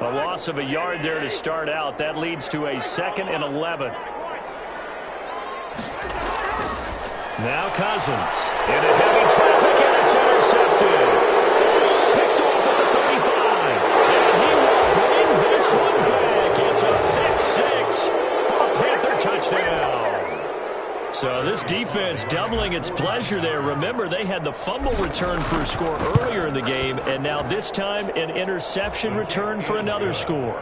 A loss of a yard there to start out. That leads to a 2nd and 11. Now Cousins. Into heavy traffic, and it's intercepted. Picked off at the 35. And he will bring this one back. It's a pick six for a Panther touchdown. So this defense doubling its pleasure there. Remember, they had the fumble return for a score earlier in the game, and now this time an interception return for another score.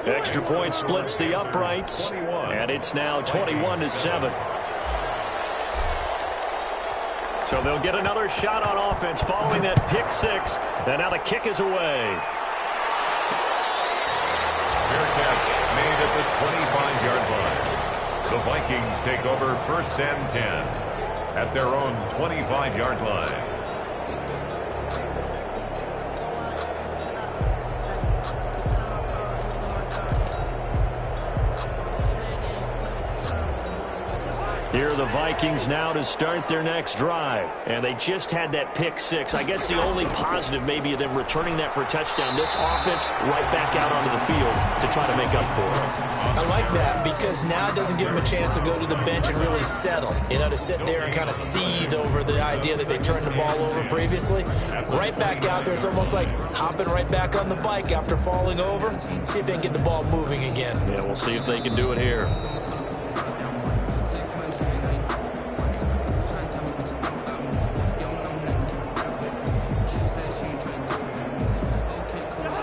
Extra point splits the uprights, and it's now 21-7. So they'll get another shot on offense following that pick six, and now the kick is away. Fair catch made at the 25-yard line. The Vikings take over 1st and 10 at their own 25-yard line. Here are the Vikings now to start their next drive. And they just had that pick six. I guess the only positive maybe of them returning that for a touchdown. This offense right back out onto the field to try to make up for it. I like that because now it doesn't give them a chance to go to the bench and really settle. You know, to sit there and kind of seethe over the idea that they turned the ball over previously. Right back out there. It's almost like hopping right back on the bike after falling over. See if they can get the ball moving again. Yeah, we'll see if they can do it here.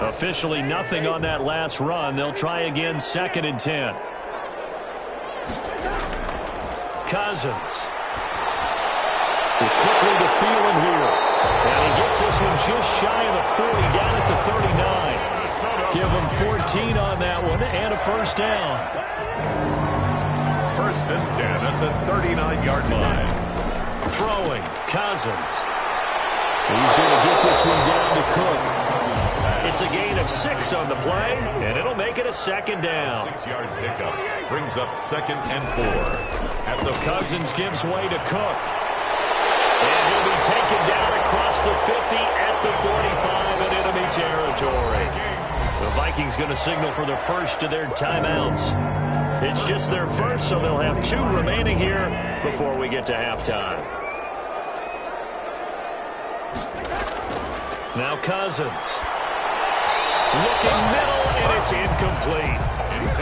Officially nothing on that last run. They'll try again 2nd and 10. Cousins. Quickly to Thielen here. And he gets this one just shy of the 40, down at the 39. Give him 14 on that one and a first down. 1st and 10 at the 39-yard line. Throwing, Cousins. He's going to get this one down to Cook. It's a gain of 6 on the play, and it'll make it a 2nd down. 6-yard pickup brings up 2nd and 4. At the Cousins gives way to Cook. And he'll be taken down across the 50 at the 45 in enemy territory. The Vikings going to signal for the first of their timeouts. It's just their first, so they'll have 2 remaining here before we get to halftime. Now Cousins. Looking middle, and it's incomplete.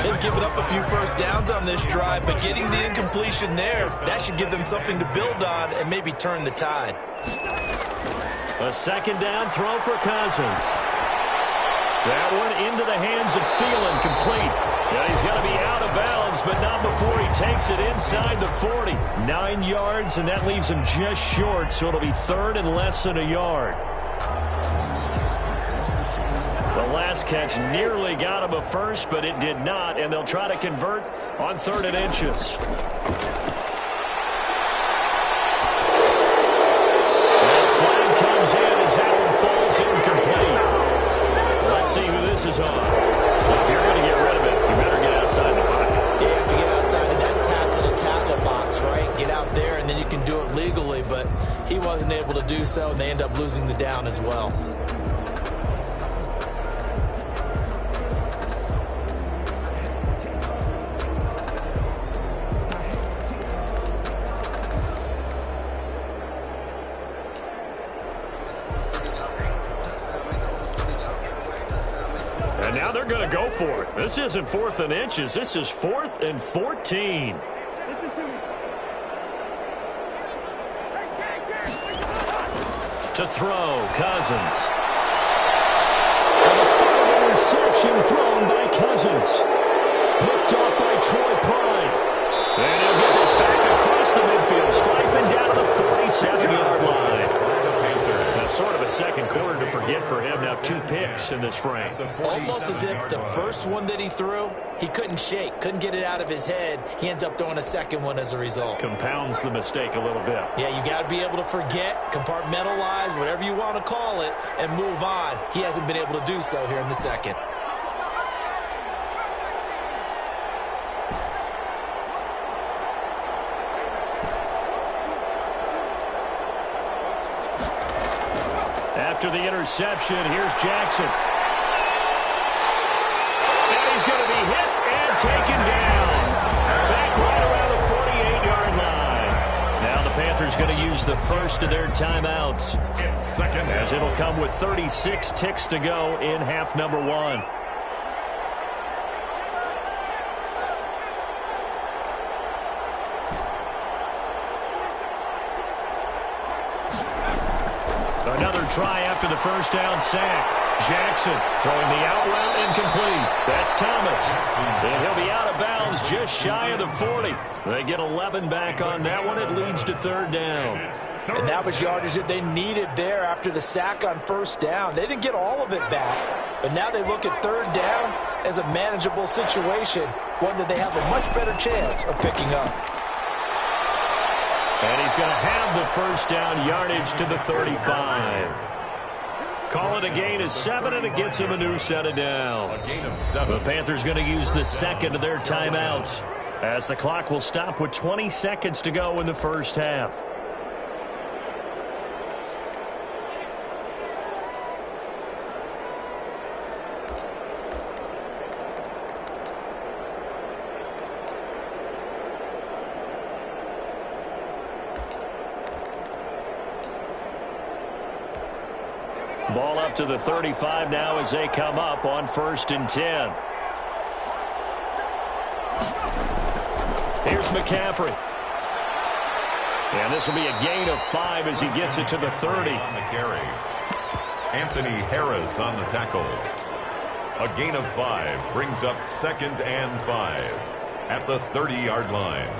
They've given up a few first downs on this drive, but getting the incompletion there, that should give them something to build on and maybe turn the tide. A 2nd down throw for Cousins. That one into the hands of Thielen, complete. Yeah, he's got to be out of bounds, but not before he takes it inside the 40. 9 yards, and that leaves him just short, so it'll be 3rd and less than a yard. The last catch nearly got him a first, but it did not, and they'll try to convert on 3rd and inches. That flag comes in as that one falls incomplete. Let's see who this is on. Well, if you're going to get rid of it, you better get outside the pocket. You have to get outside of that tackle box, right? Get out there, and then you can do it legally, but he wasn't able to do so, and they end up losing the down as well. And now they're going to go for it. This isn't 4th and inches. This is 4th and 14. To throw, Cousins. And a third interception thrown by Cousins. Picked off by Troy Pride. And he'll get this back across the midfield. Striping down to the 47-yard line. That's sort of a second quarter to forget for him. Now 2 picks in this frame. Almost as if the first one that he threw, he couldn't shake, couldn't get it out of his head. He ends up throwing a second one as a result. Compounds the mistake a little bit. Yeah, you got to be able to forget, compartmentalize, whatever you want to call it, and move on. He hasn't been able to do so here in the second. After the interception, here's Jackson. taken down. Back right around the 48-yard line. Now the Panthers going to use the first of their timeouts, as it'll come with 36 ticks to go in half number one. Another try after the first down sack. Jackson throwing the out route incomplete. That's Thomas. And he'll be out of bounds just shy of the 40. They get 11 back on that one. It leads to third down. And that was yardage that they needed there after the sack on first down. They didn't get all of it back, but now they look at third down as a manageable situation, one that they have a much better chance of picking up. And he's going to have the first down yardage to the 35. Call it a gain of 7, and it gets him a new set of downs. The Panthers going to use the second of their timeouts, as the clock will stop with 20 seconds to go in the first half. Ball up to the 35 now as they come up on 1st and 10. Here's McCaffrey. And this will be a gain of 5 as he gets it to the 30. On the carry. Anthony Harris on the tackle. A gain of 5 brings up 2nd and 5 at the 30-yard line.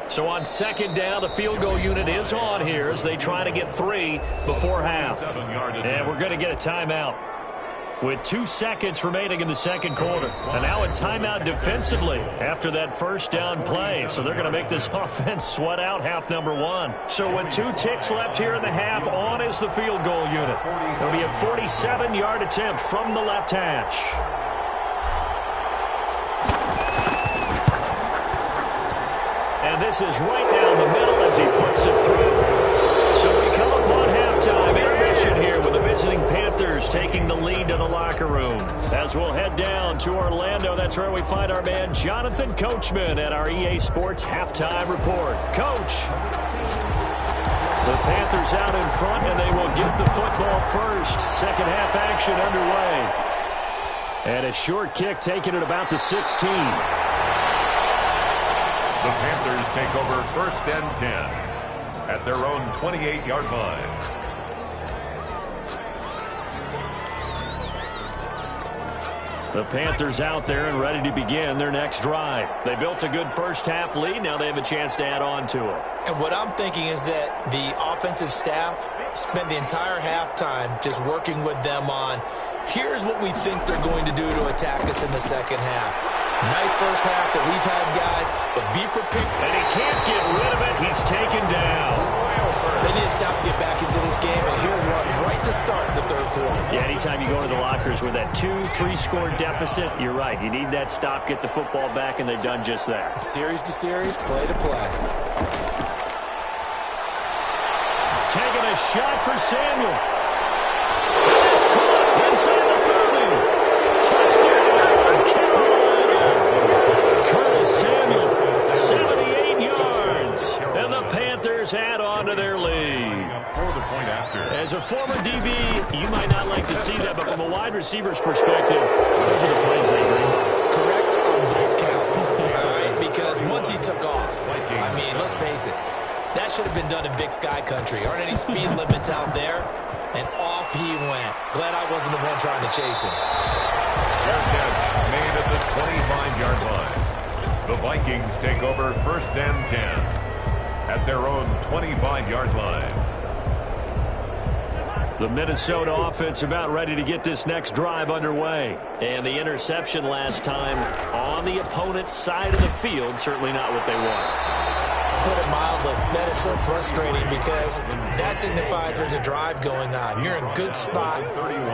So on 2nd down, the field goal unit is on here as they try to get 3 before half. And we're going to get a timeout with 2 seconds remaining in the second quarter. And now a timeout defensively after that first down play. So they're going to make this offense sweat out half number one. So with 2 ticks left here in the half, on is the field goal unit. It'll be a 47-yard attempt from the left hash. And this is right down the middle as he puts it through. So we come up on halftime. Intermission here with the visiting Panthers taking the lead to the locker room. As we'll head down to Orlando, that's where we find our man Jonathan Coachman at our EA Sports Halftime Report. Coach. The Panthers out in front, and they will get the football first. Second half action underway. And a short kick taken at about the 16. The Panthers take over 1st and 10 at their own 28-yard line. The Panthers out there and ready to begin their next drive. They built a good first half lead. Now they have a chance to add on to it. And what I'm thinking is that the offensive staff spent the entire halftime just working with them on, here's what we think they're going to do to attack us in the second half. Nice first half that we've had, guys, but be prepared. And he can't get rid of it. He's taken down. They need to stop to get back into this game, and here's one right to start the third quarter. Yeah, anytime you go to the lockers with that 2-3-score deficit, you're right. You need that stop, get the football back, and they've done just that. Series to series, play to play. Taking a shot for Samuel. It's caught inside the 30. Touchdown, Carolina. Curtis Samuel, 78 yards. And the Panthers add on to their lead. As a former DB, you might not like to see that, but from a wide receiver's perspective, those are the plays they dream of. Correct on both counts. All right, because once he took off, I mean, let's face it, that should have been done in Big Sky Country. Aren't any speed limits out there? And off he went. Glad I wasn't the one trying to chase him. Fair catch made at the 25-yard line. The Vikings take over 1st and 10 at their own 25-yard line. The Minnesota offense about ready to get this next drive underway. And the interception last time on the opponent's side of the field, certainly not what they want. Put it mildly, that is so frustrating because that signifies there's a drive going on. You're in a good spot,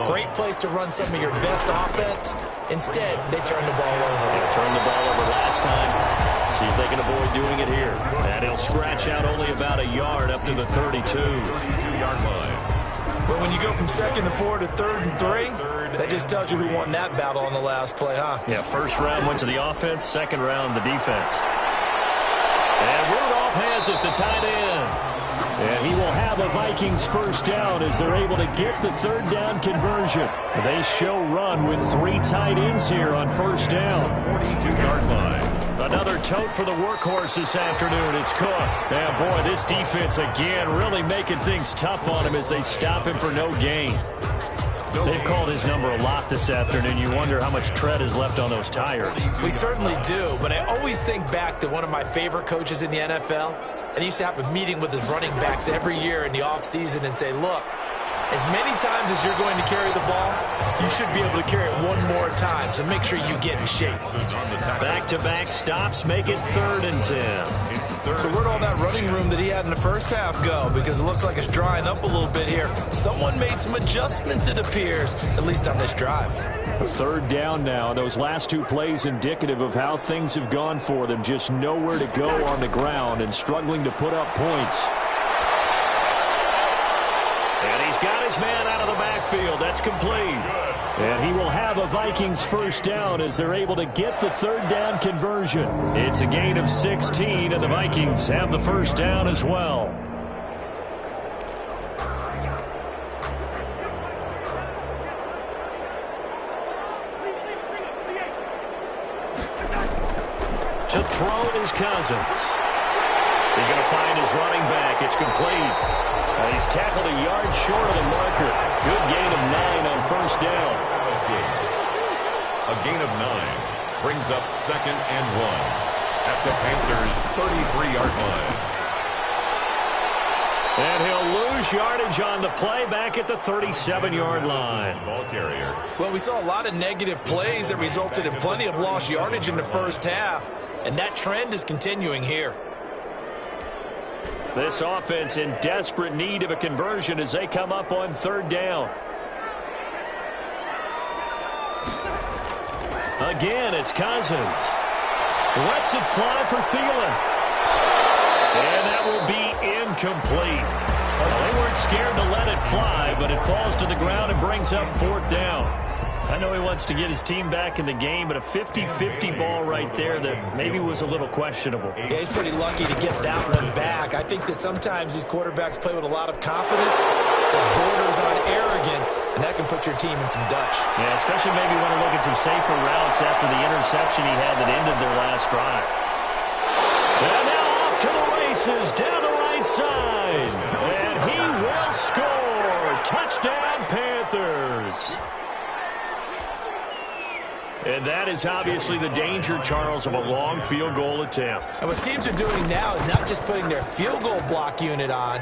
great place to run some of your best offense. Instead, they turn the ball over. They turned the ball over last time. See if they can avoid doing it here. And he'll scratch out only about a yard up to the 32. 32-yard line. But when you go from 2nd and 4 to 3rd and 3, That just tells you who won that battle on the last play, huh? Yeah, first round went to the offense, second round the defense. And Rudolph has it, the tight end. And he will have a Vikings first down as they're able to get the third down conversion. They show run with 3 tight ends here on first down. 42-yard line. Another tote for the workhorse this afternoon. It's Cook. And boy, this defense again really making things tough on him as they stop him for no gain. They've called his number a lot this afternoon. You wonder how much tread is left on those tires. We certainly do, but I always think back to one of my favorite coaches in the NFL. And he used to have a meeting with his running backs every year in the offseason and say, look, as many times as you're going to carry the ball, you should be able to carry it one more time, so make sure you get in shape. Back-to-back stops make it 3rd and 10. So where'd all that running room that he had in the first half go? Because it looks like it's drying up a little bit here. Someone made some adjustments, it appears, at least on this drive. 3rd down now. Those last 2 plays indicative of how things have gone for them. Just nowhere to go on the ground and struggling to put up points. And he's got his man out of the backfield. That's complete. And he will have a Vikings first down as they're able to get the 3rd down conversion. It's a gain of 16, and the Vikings have the first down as well. To throw is Cousins. He's going to find his running back. It's complete. He's tackled a yard short of the marker. Good gain of 9 on first down. A gain of 9 brings up 2nd and 1 at the Panthers' 33-yard line. And he'll lose yardage on the play back at the 37-yard line. Ball carrier. Well, we saw a lot of negative plays that resulted in plenty of lost yardage in the first half, and that trend is continuing here. This offense in desperate need of a conversion as they come up on 3rd down. Again, it's Cousins. Lets it fly for Thielen. And that will be incomplete. Well, they weren't scared to let it fly, but it falls to the ground and brings up 4th down. I know he wants to get his team back in the game, but a 50-50 ball right there that maybe was a little questionable. Yeah, he's pretty lucky to get that one back. I think that sometimes these quarterbacks play with a lot of confidence that borders on arrogance, and that can put your team in some Dutch. Yeah, especially maybe want to look at some safer routes after the interception he had that ended their last drive. And now off to the races down the right side. And he will score. Touchdown, Panthers. And that is obviously the danger, Charles, of a long field goal attempt. And what teams are doing now is not just putting their field goal block unit on.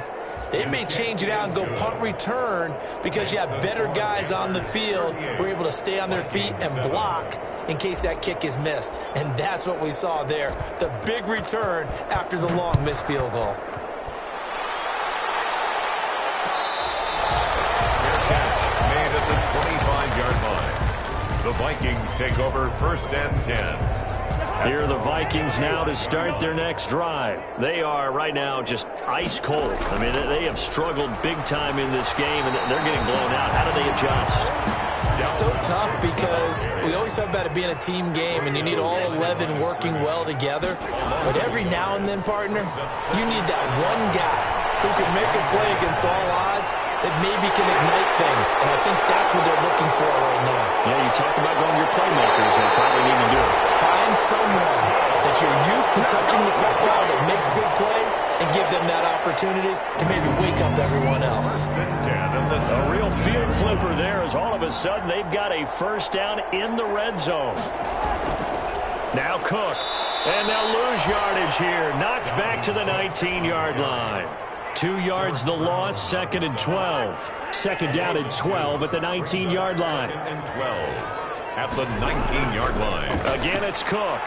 They may change it out and go punt return because you have better guys on the field who are able to stay on their feet and block in case that kick is missed. And that's what we saw there, the big return after the long missed field goal. Fair catch made at the 25-yard line. The Vikings take over 1st and 10. Here are the Vikings now to start their next drive. They are right now just ice cold. I mean, they have struggled big time in this game, and they're getting blown out. How do they adjust? So tough because we always talk about it being a team game, and you need all 11 working well together. But every now and then, partner, you need that one guy who can make a play against all odds that maybe can ignite things. And I think that's what they're looking for right now. Yeah, you talk about going to your playmakers, they probably need to do it. Find someone that you're used to touching the football that makes big plays and give them that opportunity to maybe wake up everyone else. A real field flipper there as all of a sudden they've got a first down in the red zone. Now Cook. And they'll lose yardage here. Knocked back to the 19-yard line. 2 yards the loss, 2nd and 12. 2nd down and 12 at the 19-yard line. 2nd and 12 at the 19-yard line. Again, it's Cook.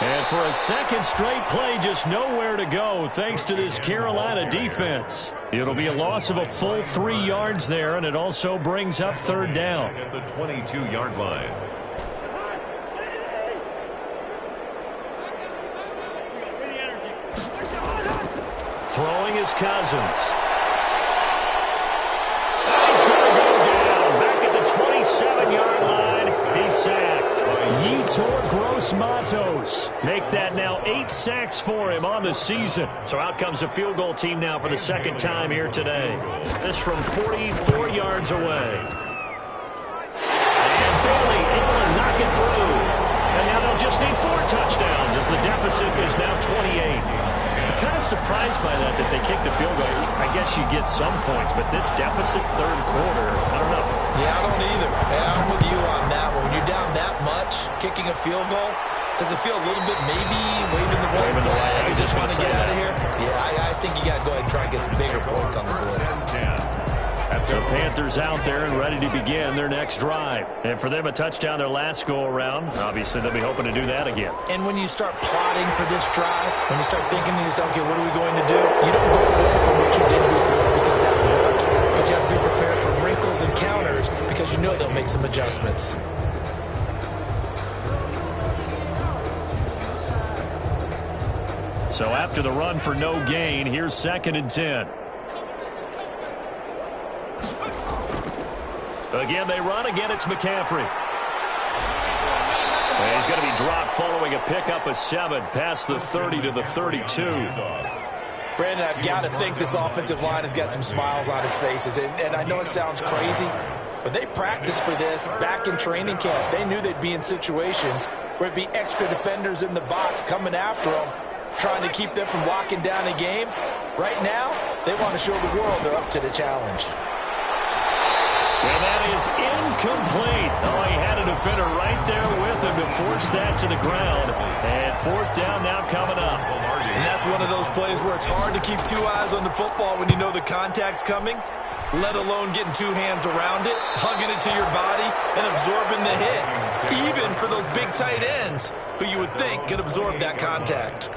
And for a second straight play, just nowhere to go thanks to this Carolina defense. It'll be a loss of a full 3 yards there, and it also brings up 3rd down. At the 22-yard line. Throwing is Cousins. And he's going to go down back at the 7-yard line. He's sacked. Yetur Gross-Matos. Make that now 8 sacks for him on the season. So out comes the field goal team now for the second time here today. This from 44 yards away. And barely able to knock it through. And now they'll just need 4 touchdowns as the deficit is now 28. I'm kind of surprised by that they kicked the field goal. I guess you get some points, but this deficit third quarter, I don't know. Yeah, I don't either. Yeah, I'm with you on that one. When you're down that much, kicking a field goal, does it feel a little bit maybe waving the white flag? You just want to get out of here? Yeah, I think you got to go ahead and try and get some bigger points on the board. The Panthers out there and ready to begin their next drive. And for them, a touchdown their last go-around. Obviously, they'll be hoping to do that again. And when you start plotting for this drive, when you start thinking to yourself, okay, what are we going to do? You don't go away from what you did before because that worked. But you have to be prepared for wrinkles and counters because you know they'll make some adjustments. So after the run for no gain, here's 2nd and 10. Again, they run. Again, it's McCaffrey. And he's going to be dropped following a pickup of 7 past the 30 to the 32. Brandon, I've got to think this offensive line has got some smiles on its faces. And I know it sounds crazy, but they practiced for this back in training camp. They knew they'd be in situations where it'd be extra defenders in the box coming after them, trying to keep them from locking down a game. Right now, they want to show the world they're up to the challenge. And that is incomplete. Oh, he had a defender right there with him to force that to the ground. And 4th down now coming up. And that's one of those plays where it's hard to keep 2 eyes on the football when you know the contact's coming, let alone getting 2 hands around it, hugging it to your body, and absorbing the hit. Even for those big tight ends who you would think could absorb that contact.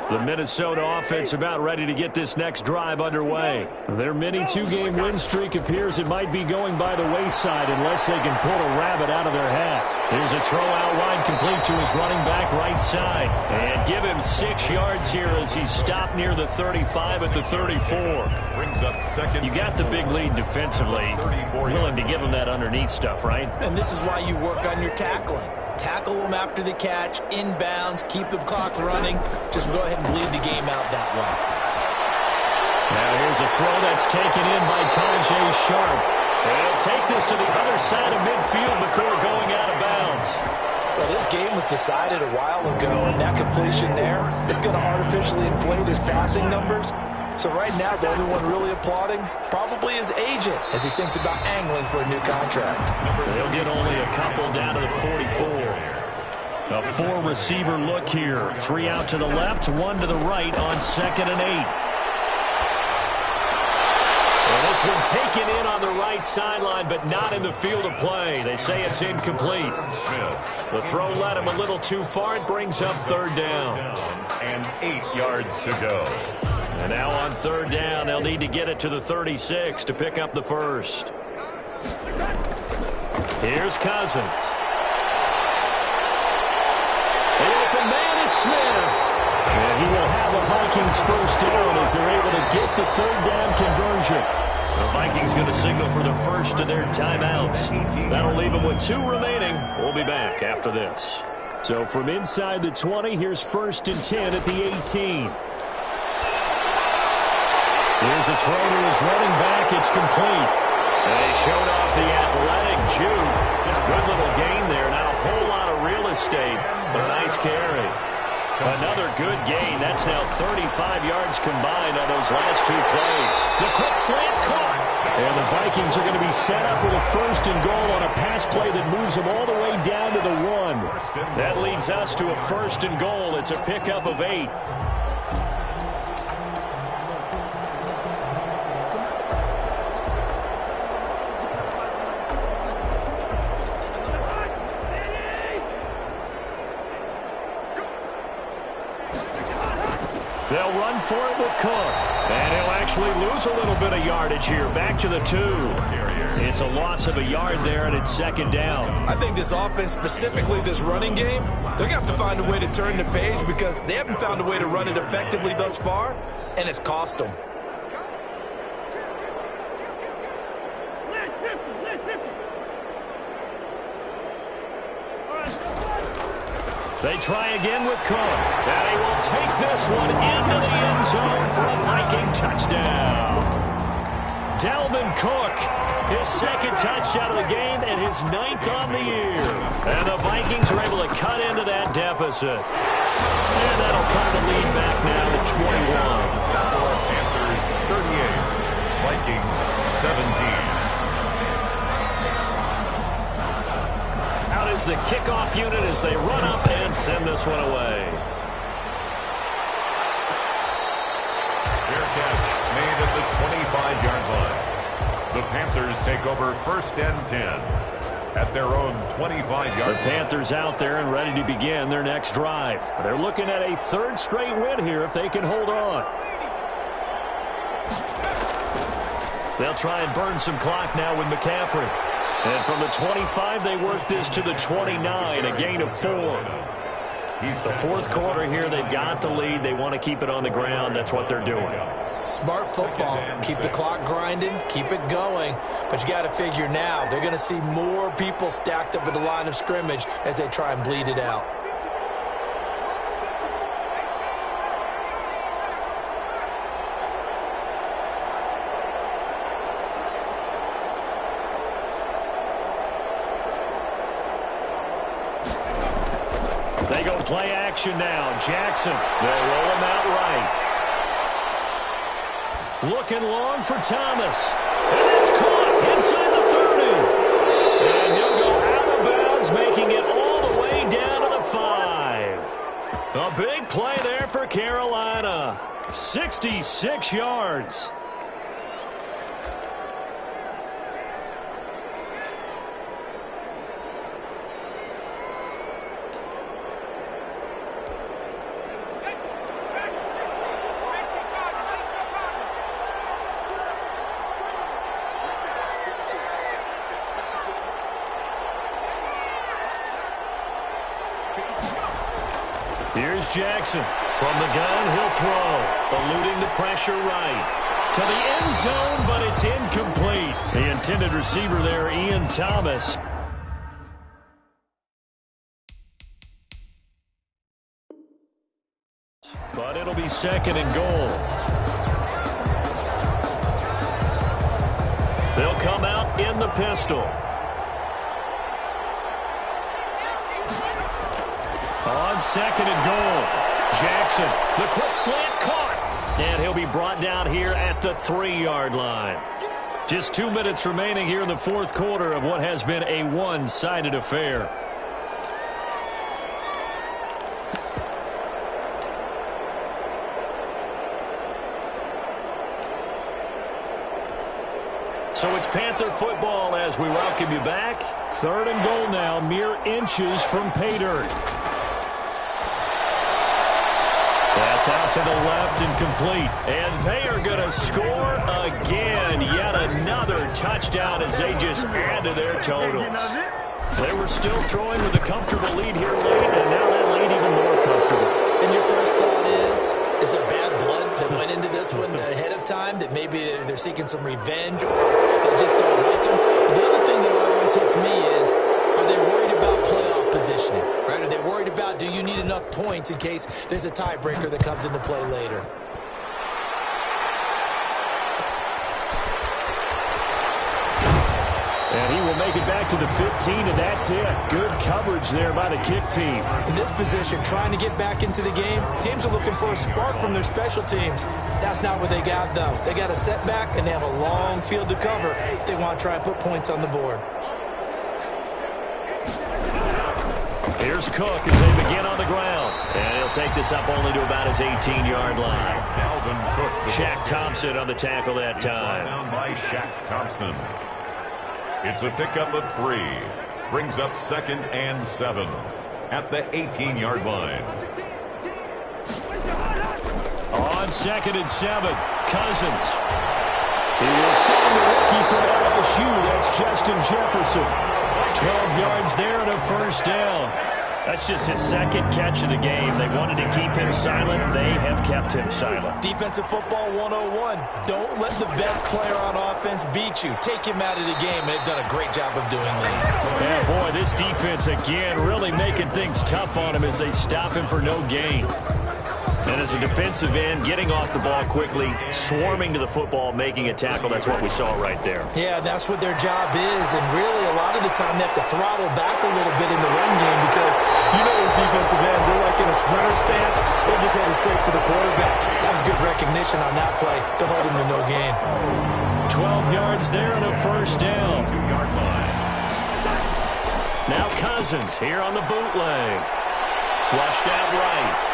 The Minnesota offense about ready to get this next drive underway. Their mini 2-game win streak appears it might be going by the wayside unless they can pull a rabbit out of their hat. Here's a throw out wide complete to his running back right side. And give him 6 yards here as he's stopped near the 35 at the 34. Brings up 2nd. You got the big lead defensively. Willing to give him that underneath stuff, right? And this is why you work on your tackling. Tackle them after the catch, inbounds, keep the clock running. Just go ahead and bleed the game out that way. Now here's a throw that's taken in by Tajay Sharp. He'll take this to the other side of midfield before going out of bounds. Well, this game was decided a while ago, and that completion there is going to artificially inflate his passing numbers. So right now, the only one really applauding probably his agent as he thinks about angling for a new contract. They'll get only a couple down to the 44. A 4-receiver look here. 3 out to the left, 1 to the right on 2nd and 8. Well, this one taken in on the right sideline, but not in the field of play. They say it's incomplete. The throw led him a little too far. It brings up 3rd down. And 8 yards to go. And now on 3rd down, they'll need to get it to the 36 to pick up the first. Here's Cousins. The open man is Smith. And he will have the Vikings first down as they're able to get the 3rd down conversion. The Vikings going to signal for the first of their timeouts. That'll leave them with 2 remaining. We'll be back after this. So from inside the 20, here's 1st and 10 at the 18. Here's a throw to his running back. It's complete. They showed off the athletic juke. Good little gain there. Not a whole lot of real estate, but a nice carry. Another good gain. That's now 35 yards combined on those last 2 plays. The quick slant caught. And the Vikings are going to be set up with a 1st and goal on a pass play that moves them all the way down to the 1. That leads us to a 1st and goal. It's a pickup of 8. They'll run for it with Cook. And he'll actually lose a little bit of yardage here. Back to the 2. It's a loss of a yard there, and it's second down. I think this offense, specifically this running game, they're going to have to find a way to turn the page because they haven't found a way to run it effectively thus far, and it's cost them. They try again with Cook. And he will take this one into the end zone for a Viking touchdown. Dalvin Cook, his second touchdown of the game and his 9th on the year. And the Vikings are able to cut into that deficit. And that'll cut the lead back now to 21. Panthers 38, Vikings 17. Out is the kickoff unit as they run up and send this one away. Fair catch made at the 25-yard line. The Panthers take over first and 10 at their own 25-yard line. The Panthers out there and ready to begin their next drive. They're looking at a 3rd straight win here if they can hold on. They'll try and burn some clock now with McCaffrey. And from the 25, they work this to the 29, a gain of 4. The 4th quarter here, they've got the lead. They want to keep it on the ground. That's what they're doing. Smart football. Keep the clock grinding, keep it going. But you got to figure now, they're going to see more people stacked up at the line of scrimmage as they try and bleed it out. They go play action now. Jackson, they'll roll him out right. Looking long for Thomas. And it's caught inside the 30. And he'll go out of bounds, making it all the way down to the 5. A big play there for Carolina. 66 yards. Here's Jackson. From the gun, he'll throw. Eluding the pressure right. To the end zone, but it's incomplete. The intended receiver there, Ian Thomas. But it'll be 2nd and goal. They'll come out in the pistol. On 2nd and goal. Jackson, the quick slant caught. And he'll be brought down here at the 3-yard line. Just 2 minutes remaining here in the 4th quarter of what has been a one-sided affair. So it's Panther football as we welcome you back. 3rd and goal now, mere inches from pay dirt. That's out to the left and complete. And they are going to score again. Yet another touchdown as they just add to their totals. They were still throwing with a comfortable lead here late, and now that lead even more comfortable. And your first thought is there bad blood that went into this one ahead of time, that maybe they're seeking some revenge or they just don't like them? But the other thing that always hits me is, are they worried about playoff positioning? Right? Are they worried about, do you need enough points in case there's a tiebreaker that comes into play later? And he will make it back to the 15, and that's it. Good coverage there by the kick team. In this position, trying to get back into the game, teams are looking for a spark from their special teams. That's not what they got, though. They got a setback, and they have a long field to cover if they want to try and put points on the board. Here's Cook as they begin on the ground. And he'll take this up only to about his 18-yard line. Dalvin Cook. Shaq Thompson on the tackle that time. Down by Shaq Thompson. It's a pickup of 3. Brings up 2nd and 7 at the 18-yard line. on 2nd and 7. Cousins. He will find the rookie from LSU. That's Justin Jefferson. 12 yards there and a first down. That's just his second catch of the game. They wanted to keep him silent. They have kept him silent. Defensive football 101. Don't let the best player on offense beat you. Take him out of the game. They've done a great job of doing that. Yeah, boy, this defense again really making things tough on him as they stop him for no gain. And as a defensive end, getting off the ball quickly, swarming to the football, making a tackle, that's what we saw right there. Yeah, that's what their job is, and really a lot of the time they have to throttle back a little bit in the run game because you know those defensive ends are like in a sprinter stance. They're just headed straight for the quarterback. That was good recognition on that play to hold him to no gain. 12 yards there and a first down. 2-yard line. Now Cousins here on the bootleg. Flushed out right.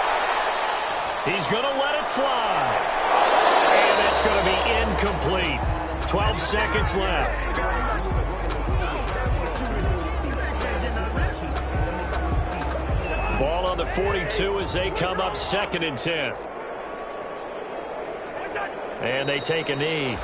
He's going to let it fly. And it's going to be incomplete. 12 seconds left. Ball on the 42 as they come up 2nd and 10. And they take a knee.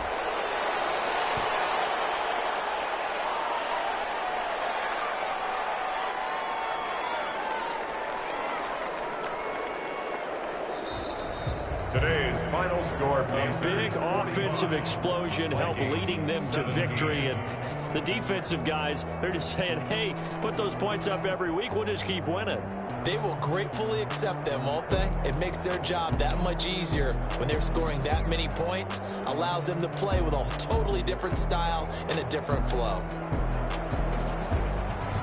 Today's final score. A big offensive explosion helped leading them to victory. And the defensive guys, they're just saying, hey, put those points up every week. We'll just keep winning. They will gratefully accept them, won't they? It makes their job that much easier when they're scoring that many points. Allows them to play with a totally different style and a different flow.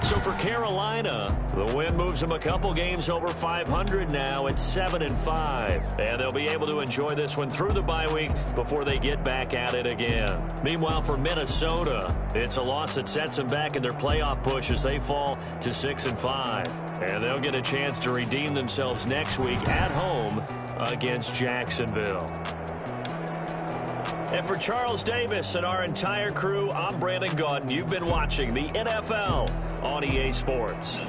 So for Carolina, the win moves them a couple games over 500 now at 7-5. And they'll be able to enjoy this one through the bye week before they get back at it again. Meanwhile, for Minnesota, it's a loss that sets them back in their playoff push as they fall to 6-5. And they'll get a chance to redeem themselves next week at home against Jacksonville. And for Charles Davis and our entire crew, I'm Brandon Gaudin. You've been watching the NFL on EA Sports.